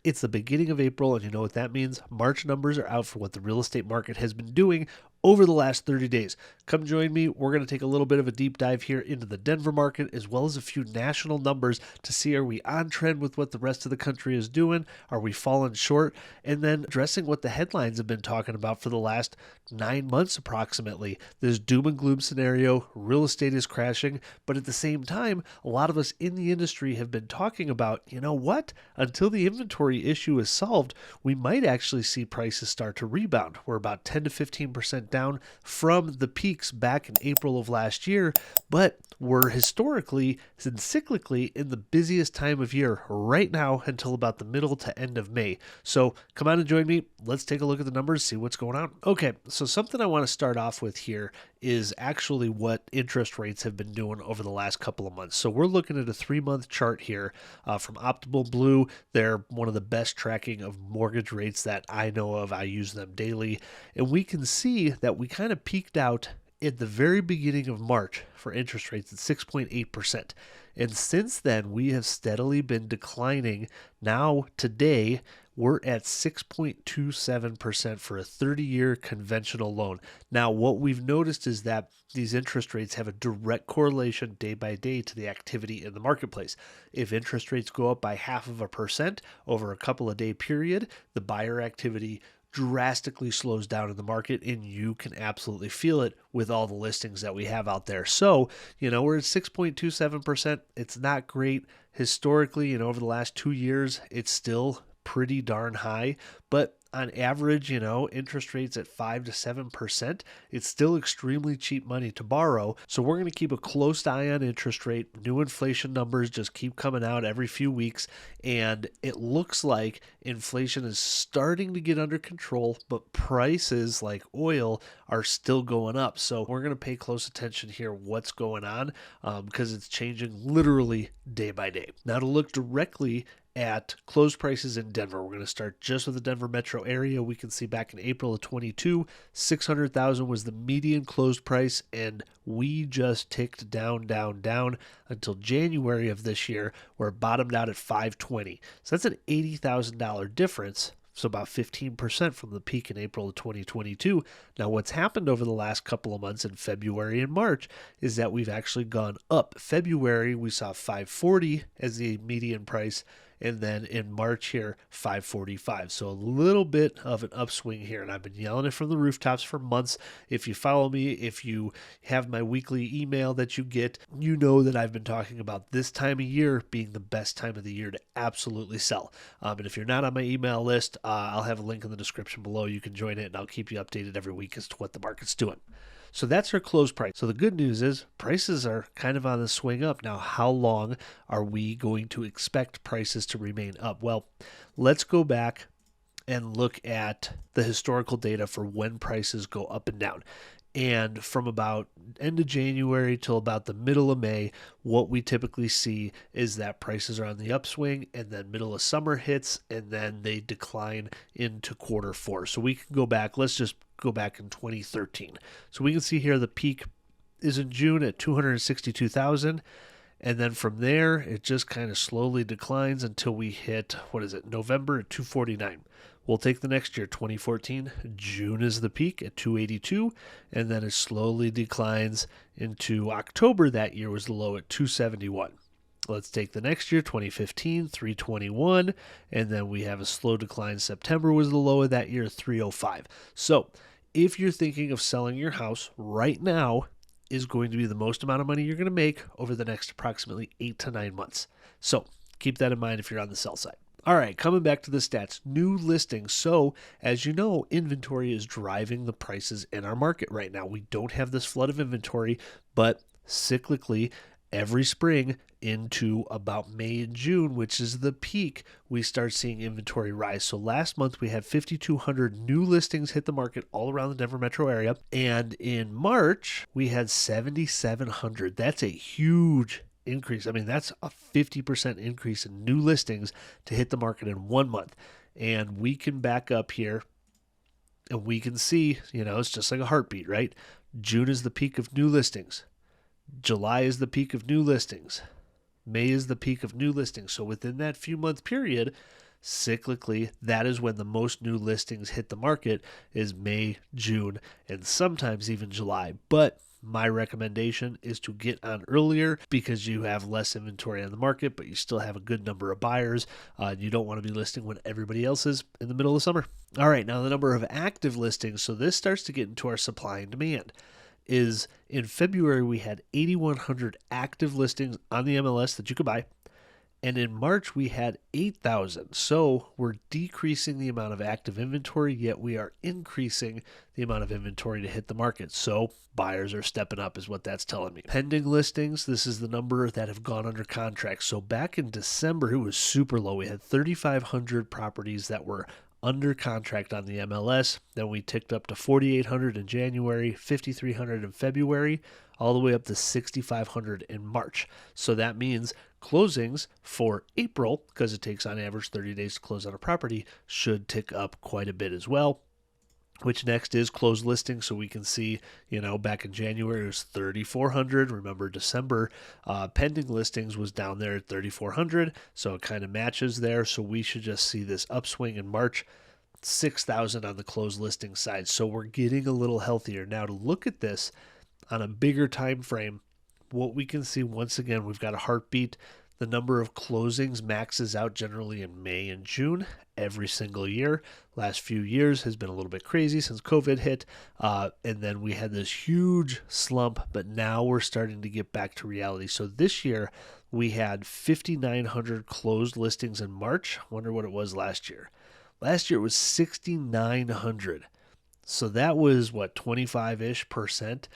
It's the beginning of April, and you know what that means? March numbers are out for what the real estate market has been doing over the last 30 days. Come join me. We're going to take a little bit of a deep dive here into the Denver market as well as a few national numbers to see, are we on trend with what the rest of the country is doing? Are we falling short? And then addressing what the headlines have been talking about for the last 9 months approximately. This doom and gloom scenario, real estate is crashing, but at the same time, a lot of us in the industry have been talking about, you know what? Until the inventory issue is solved, we might actually see prices start to rebound. We're about 10 to 15% down from the peaks back in April of last year, but we're historically and cyclically in the busiest time of year right now until about the middle to end of May. So come on and join me. Let's take a look at the numbers, see what's going on. Okay, so something I want to start off with here is actually what interest rates have been doing over the last couple of months. So we're looking at a 3-month chart here from Optimal Blue. They're one of the best tracking of mortgage rates that I know of. I use them daily. And we can see that we kind of peaked out at the very beginning of March for interest rates at 6.8%. And since then, we have steadily been declining. Now, today, we're at 6.27% for a 30-year conventional loan. Now, what we've noticed is that these interest rates have a direct correlation day by day to the activity in the marketplace. If interest rates go up by 0.5% over a couple of day period, the buyer activity drastically slows down in the market, and you can absolutely feel it with all the listings that we have out there. So, we're at 6.27%. It's not great. Historically, over the last 2 years, it's still pretty darn high, but on average, interest rates at 5 to 7%, it's still extremely cheap money to borrow. So we're going to keep a close eye on interest rate. New inflation numbers just keep coming out every few weeks, and it looks like inflation is starting to get under control, but prices like oil are still going up. So we're going to pay close attention here what's going on because it's changing literally day by day. Now, to look directly at closed prices in Denver, we're going to start just with the Denver metro area. We can see back in April of 22, 600,000 was the median closed price, and we just ticked down until January of this year, where it bottomed out at 520. So that's an $80,000 difference. So about 15% from the peak in April of 2022. Now, what's happened over the last couple of months in February and March is that we've actually gone up. February, we saw 540 as the median price, and then in March here, 545. So a little bit of an upswing here, and I've been yelling it from the rooftops for months. If you follow me, if you have my weekly email that you get, you know that I've been talking about this time of year being the best time of the year to absolutely sell. And if you're not on my email list, I'll have a link in the description below. You can join it, and I'll keep you updated every week as to what the market's doing. So that's our close price. So the good news is prices are kind of on the swing up. Now, how long are we going to expect prices to remain up? Well, let's go back and look at the historical data for when prices go up and down. And from about end of January till about the middle of May, what we typically see is that prices are on the upswing, and then middle of summer hits, and then they decline into quarter four. So we can go back. Let's just go back in 2013. So we can see here the peak is in June at 262,000. And then from there, it just kind of slowly declines until we hit, November at 249. We'll take the next year, 2014. June is the peak at 282, and then it slowly declines into October that year was the low at 271. Let's take the next year, 2015, 321, and then we have a slow decline. September was the low of that year, 305. So if you're thinking of selling your house right now, is going to be the most amount of money you're going to make over the next approximately 8 to 9 months. So keep that in mind if you're on the sell side. All right, coming back to the stats, new listings. So as you know, inventory is driving the prices in our market right now. We don't have this flood of inventory, but cyclically, every spring into about May and June, which is the peak, we start seeing inventory rise. So last month we had 5,200 new listings hit the market all around the Denver metro area. And in March, we had 7,700. That's a huge increase. I mean, that's a 50% increase in new listings to hit the market in 1 month. And we can back up here and we can see, it's just like a heartbeat, right? June is the peak of new listings. July is the peak of new listings. May is the peak of new listings. So within that few month period, cyclically, that is when the most new listings hit the market, is May, June, and sometimes even July. But my recommendation is to get on earlier because you have less inventory on the market, but you still have a good number of buyers. You don't want to be listing when everybody else is in the middle of summer. All right, now the number of active listings. So this starts to get into our supply and demand. Is in February, we had 8,100 active listings on the MLS that you could buy. And in March, we had 8,000. So we're decreasing the amount of active inventory, yet we are increasing the amount of inventory to hit the market. So buyers are stepping up, is what that's telling me. Pending listings, this is the number that have gone under contract. So back in December, it was super low. We had 3,500 properties that were under contract on the MLS. Then we ticked up to 4,800 in January, 5,300 in February, all the way up to 6,500 in March. So that means closings for April, because it takes on average 30 days to close on a property, should tick up quite a bit as well. Which next is closed listings. So we can see, back in January it was 3,400. Remember, December pending listings was down there at 3,400. So it kind of matches there. So we should just see this upswing in March, 6,000 on the closed listing side. So we're getting a little healthier. Now to look at this on a bigger time frame, what we can see, once again, we've got a heartbeat. The number of closings maxes out generally in May and June every single year. Last few years has been a little bit crazy since COVID hit. And then we had this huge slump, but now we're starting to get back to reality. So this year we had 5,900 closed listings in March. Wonder what it was last year. Last year it was 6,900. So that was 25-ish percent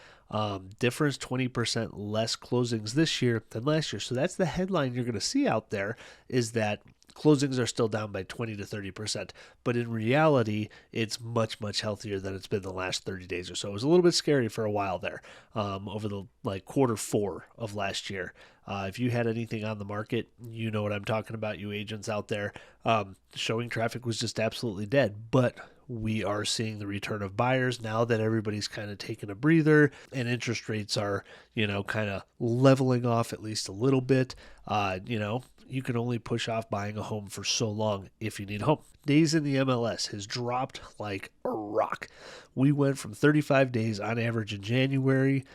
difference, 20% less closings this year than last year. So that's the headline you're going to see out there, is that closings are still down by 20 to 30%. But in reality, it's much, much healthier than it's been the last 30 days or so. It was a little bit scary for a while there over the quarter four of last year. If you had anything on the market, you know what I'm talking about, you agents out there. Showing traffic was just absolutely dead. But we are seeing the return of buyers now that everybody's kind of taking a breather and interest rates are, kind of leveling off at least a little bit. You can only push off buying a home for so long if you need a home. Days in the MLS has dropped like a rock. We went from 35 days on average in January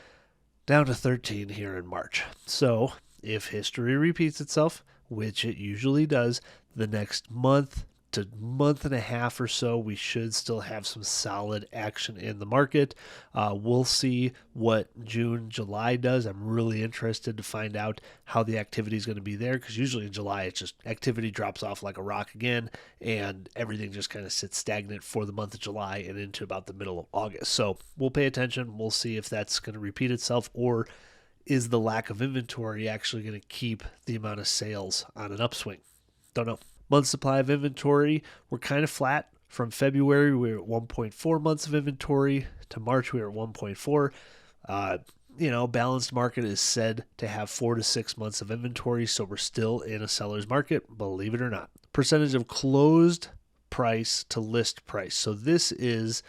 down to 13 here in March. So if history repeats itself, which it usually does, the next month to month and a half or so, we should still have some solid action in the market. We'll see what June, July does. I'm really interested to find out how the activity is going to be there, because usually in July, it's just activity drops off like a rock again, and everything just kind of sits stagnant for the month of July and into about the middle of August. So we'll pay attention. We'll see if that's going to repeat itself, or is the lack of inventory actually going to keep the amount of sales on an upswing? Don't know. Month supply of inventory, we're kind of flat. From February, we were at 1.4 months of inventory. To March, we were at 1.4. Balanced market is said to have 4 to 6 months of inventory, so we're still in a seller's market, believe it or not. Percentage of closed price to list price. So this is,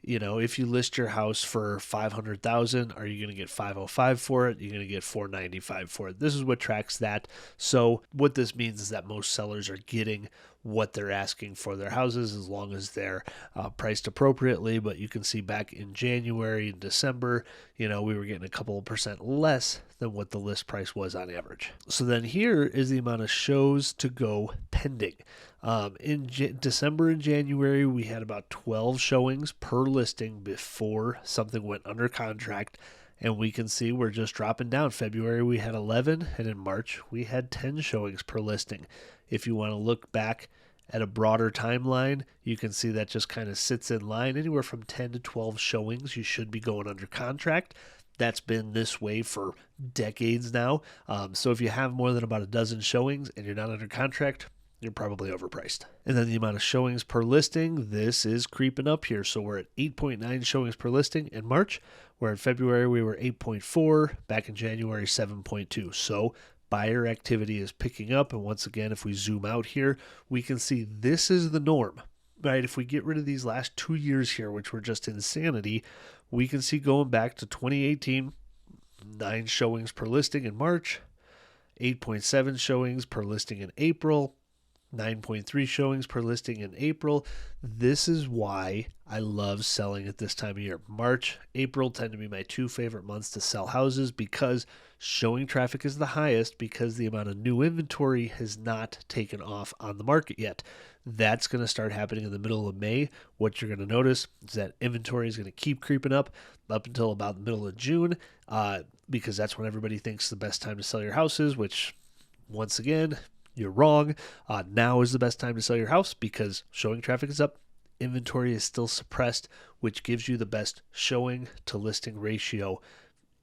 if you list your house for $500,000, are you going to get $505 for it? You're going to get $495 for it. This is what tracks that. So what this means is that most sellers are getting what they're asking for their houses, as long as they're priced appropriately. But you can see back in January and December, we were getting a couple of percent less than what the list price was on average. So then here is the amount of shows to go pending. In December and January, we had about 12 showings per listing before something went under contract. And we can see we're just dropping down. February, we had 11, and in March, we had 10 showings per listing. If you want to look back at a broader timeline, you can see that just kind of sits in line. Anywhere from 10 to 12 showings, you should be going under contract. That's been this way for decades now. So if you have more than about a dozen showings and you're not under contract, you're probably overpriced. And then the amount of showings per listing, this is creeping up here. So we're at 8.9 showings per listing in March, where in February we were 8.4, back in January 7.2. So buyer activity is picking up. And once again, if we zoom out here, we can see this is the norm, right? If we get rid of these last 2 years here, which were just insanity, we can see going back to 2018, 9 showings per listing in March, 8.7 showings per listing in April, 9.3 showings per listing in April. This is why I love selling at this time of year. March, April tend to be my two favorite months to sell houses because showing traffic is the highest because the amount of new inventory has not taken off on the market yet. That's going to start happening in the middle of May. What you're going to notice is that inventory is going to keep creeping up until about the middle of June because that's when everybody thinks the best time to sell your house is, which once again, you're wrong. Now is the best time to sell your house because showing traffic is up, inventory is still suppressed, which gives you the best showing to listing ratio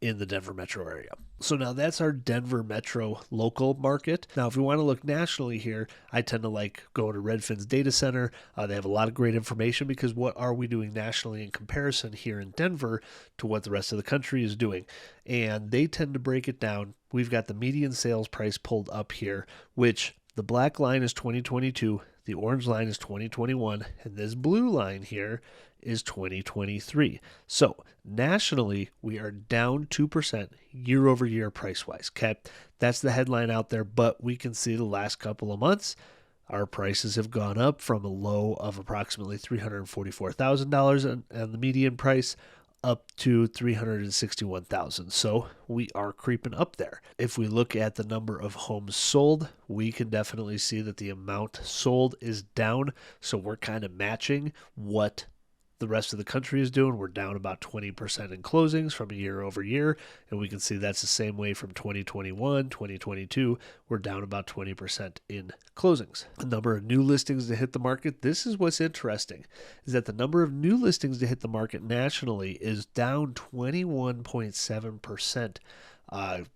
in the Denver metro area. So now that's our Denver metro local market. Now, if we want to look nationally here, I tend to like going to Redfin's data center. They have a lot of great information because what are we doing nationally in comparison here in Denver to what the rest of the country is doing? And they tend to break it down. We've got the median sales price pulled up here, which the black line is 2022, the orange line is 2021, and this blue line here is 2023. So nationally, we are down 2% year over year price wise. Okay. That's the headline out there, but we can see the last couple of months, our prices have gone up from a low of approximately $344,000 and the median price up to $361,000. So we are creeping up there. If we look at the number of homes sold, we can definitely see that the amount sold is down. So we're kind of matching what the rest of the country is doing. We're down about 20% in closings from year over year, and we can see that's the same way from 2021, 2022. We're down about 20% in closings. The number of new listings to hit the market, this is what's interesting, is that the number of new listings to hit the market nationally is down 21.7%.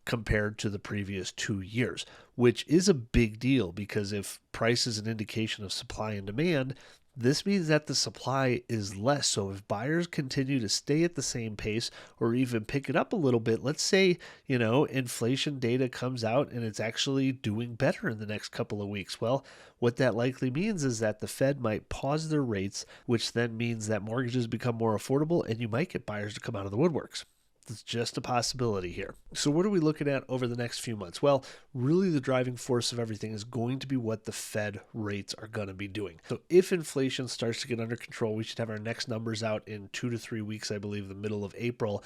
Compared to the previous 2 years, which is a big deal because if price is an indication of supply and demand, this means that the supply is less. So if buyers continue to stay at the same pace or even pick it up a little bit, let's say, inflation data comes out and it's actually doing better in the next couple of weeks. Well, what that likely means is that the Fed might pause their rates, which then means that mortgages become more affordable and you might get buyers to come out of the woodworks. It's just a possibility here. So what are we looking at over the next few months? Well, really the driving force of everything is going to be what the Fed rates are going to be doing. So if inflation starts to get under control, we should have our next numbers out in 2 to 3 weeks, I believe, the middle of April,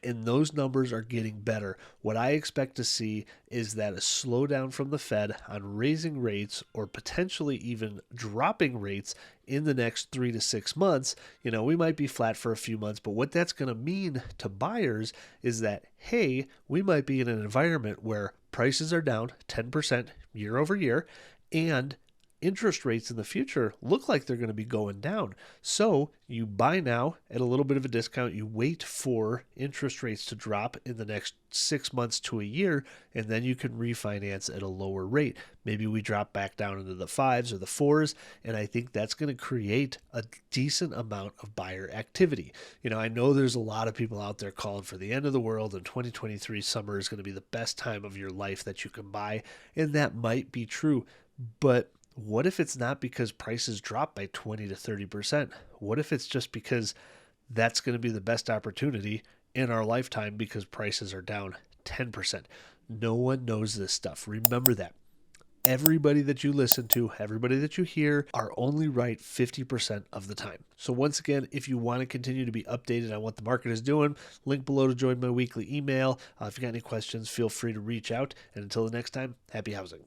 and those numbers are getting better. What I expect to see is that a slowdown from the Fed on raising rates or potentially even dropping rates in the next 3 to 6 months. We might be flat for a few months, but what that's going to mean to buyers is that, hey, we might be in an environment where prices are down 10% year over year and interest rates in the future look like they're going to be going down. So you buy now at a little bit of a discount, you wait for interest rates to drop in the next 6 months to a year, and then you can refinance at a lower rate. Maybe we drop back down into the 5s or the 4s, and I think that's going to create a decent amount of buyer activity. I know there's a lot of people out there calling for the end of the world, and 2023 summer is going to be the best time of your life that you can buy, and that might be true, but what if it's not because prices drop by 20 to 30%? What if it's just because that's going to be the best opportunity in our lifetime because prices are down 10%? No one knows this stuff. Remember that. Everybody that you listen to, everybody that you hear are only right 50% of the time. So once again, if you want to continue to be updated on what the market is doing, link below to join my weekly email. If you got any questions, feel free to reach out. And until the next time, happy housing.